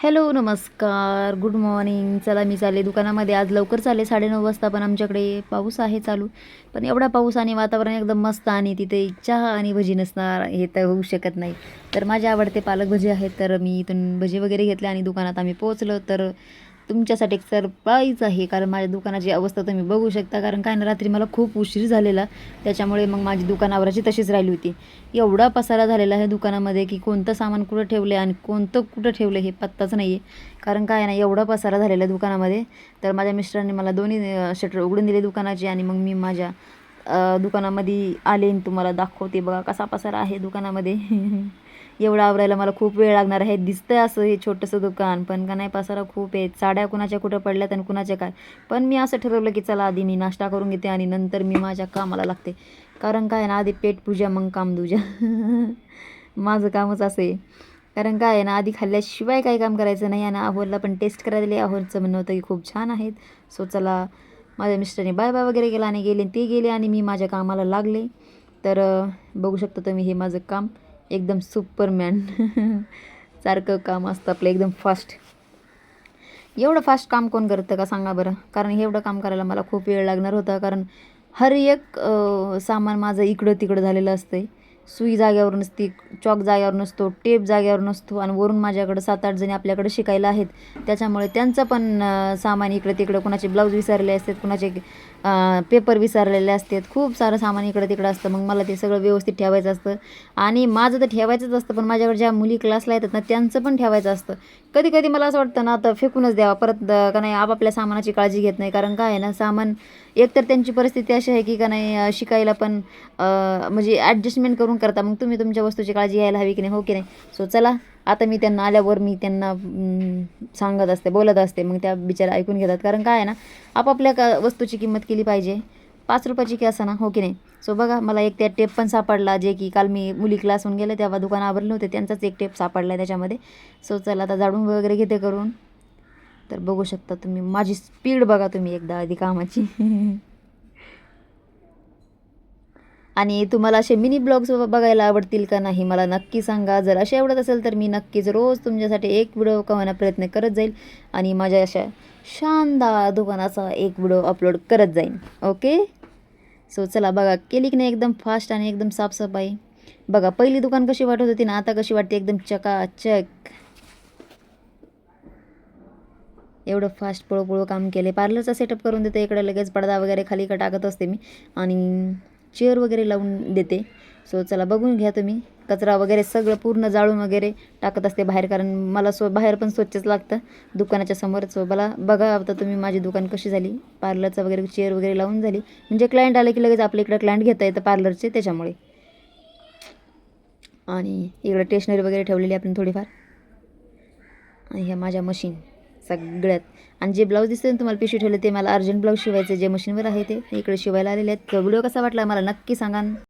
Hello, नमस्कार, good morning. चला मी चालले दुकानामध्ये. आज लवकर चालले 9:30 वाजता, पण आमच्याकडे पाऊस आहे चालू. पण एवढा पाऊस आणि वातावरण एकदम मस्त आणि तिथे चहा आणि भजी नसणार हे तर होऊ शकत नाही. तर माझे आवडते पालक भजी आहेत, तर मी इथून भजी वगैरे घेतले आणि दुकानात आम्ही पोहोचलो. तर तुमच्यासाठी एक सरप्राईज आहे, कारण माझ्या दुकानाची अवस्था तुम्ही बघू शकता. कारण काय ना, रात्री मला खूप उशीर झालेला, त्याच्यामुळे मग माझी दुकानावरची तशीच राहिली होती. एवढा पसारा झालेला आहे दुकानामध्ये की कोणतं सामान कुठं ठेवलं आहे आणि कोणतं कुठं ठेवलं हे पत्ताच नाही आहे. कारण काय ना, एवढा पसारा झालेला आहे दुकानामध्ये. तर माझ्या मिस्टरांनी मला दोन्ही शटर उघडून दिले दुकानाचे आणि मग मी माझ्या दुकानामध्ये आले आणि तुम्हाला दाखवते. बघा कसा पसारा आहे दुकानामध्ये. एवढं आवरायला मला खूप वेळ लागणार आहे. दिसतंय असं हे छोटंसं दुकान, पण का नाही पसारा खूप आहे. साड्या कुणाच्या कुठं पडल्यात आणि कुणाच्या काय. पण मी असं ठरवलं की चला आधी मी नाश्ता करून घेते आणि नंतर मी माझ्या कामाला लागते. कारण काय ना, आधी पेट पूजा मग काम दूजा. माझं कामच असं आहे. कारण काय आहे ना, आधी खाल्ल्याशिवाय काही काम करायचं नाही. आणि अहोरला पण टेस्ट करायला दिले. अहोरचं म्हणणं होतं की खूप छान आहेत. सो चला, माझ्या मिस्टरने बाय बाय वगैरे केला आणि ते गेले आणि मी माझ्या कामाला लागले. तर बघू शकता तुम्ही हे माझं काम एकदम सुपरमॅन. सारखं काम असतं आपलं एकदम फास्ट. एवढं फास्ट काम कोण करतं का सांगा बरं. कारण एवढं काम करायला मला खूप वेळ लागणार होता. कारण हर एक सामान माझं इकडं तिकडं झालेलं असतं. सुई जाग्यावर नसती, चॉक जाग्यावर नसतो, टेप जाग्यावर नसतो आणि वरून माझ्याकडं 7-8 जणी आपल्याकडे शिकायला आहेत. त्याच्यामुळे त्यांचं पण सामान इकडं तिकडं, कुणाचे ब्लाऊज विसरले असतात, कुणाचे पेपर विसरलेले असतात, खूप सारं सामान इकडं तिकडं असतं. मग मला ते सगळं व्यवस्थित ठेवायचं असतं आणि माझं तर ठेवायचंच असतं, पण माझ्याकडे ज्या मुली क्लासला येतात ना त्यांचं पण ठेवायचं असतं. कधी कधी मला असं वाटतं ना, आता फेकूनच द्यावा परत का नाही. आपापल्या सामानाची काळजी घेत नाही. कारण काय आहे ना, सामान एकतर त्यांची परिस्थिती अशी आहे की का नाही शिकायला पण म्हणजे ॲडजस्टमेंट करून करता. मग तुम्ही तुमच्या वस्तूची काळजी घ्यायला हवी की नाही, हो की नाही. सो चला, आता मी त्यांना आल्यावर मी त्यांना सांगत असते, बोलत असते. मग त्या बिचारा ऐकून घेतात. कारण काय आहे ना, आपापल्या वस्तूची किंमत केली पाहिजे. 5 रुपयाची की असं ना, हो की नाही. सो बघा, मला एक त्या टेप पण सापडला, जे की काल मी मुली क्लासहून गेले तेव्हा दुकान आवरले होते, त्यांचाच एक टेप सापडला आहे त्याच्यामध्ये. सो चला, आता झाडून वगैरे घेते करून. तर बघू शकता तुम्ही माझी स्पीड बघा तुम्ही एकदा आधी कामाची. आणि तुम्हाला असे मिनी ब्लॉग्स बघायला आवडतील का नाही मला नक्की सांगा. जर असे आवडत असेल तर मी नक्कीच रोज तुमच्यासाठी एक व्हिडिओ कमवण्याचा प्रयत्न करत जाईल आणि माझ्या अशा शानदार दुकानाचा एक व्हिडिओ अपलोड करत जाईन. ओके. सो चला, बघा केली की नाही एकदम फास्ट आणि एकदम साफसफाई. बघा पहिली दुकान कशी वाटत होती ना, आता कशी वाटते एकदम चकाचक. एवढं फास्ट पळू काम केले. पार्लरचा सेटअप करून देते इकडे, लगेच पडदा वगैरे खाली टाकत असते मी आणि चेअर वगैरे लावून देते. सो चला, बघून घ्या तुम्ही. कचरा वगैरे सगळं पूर्ण जाळून वगैरे टाकत असते बाहेर, कारण मला बाहेर पण स्वच्छच लागतं दुकानाच्या समोर. सो मला बघा आता तुम्ही माझी दुकान कशी झाली. पार्लरचा वगैरे चेअर वगैरे लावून झाली, म्हणजे क्लायंट आले की लगेच आपल्या इकडे क्लायंट घेता येतं पार्लरचे, त्याच्यामुळे. आणि इकडे स्टेशनरी वगैरे ठेवलेली आपण थोडीफार. आणि ह्या माझ्या मशीन सगळ्यात. आणि जे ब्लाऊज दिसते ना तुम्हाला पिशवी ठेवले, ते मला अर्जंट ब्लाऊज शिवायचे जे मशीनवर आहे ते इकडे शिवायला आलेले आहेत. व्हिडिओ कसा वाटला मला नक्की सांगा.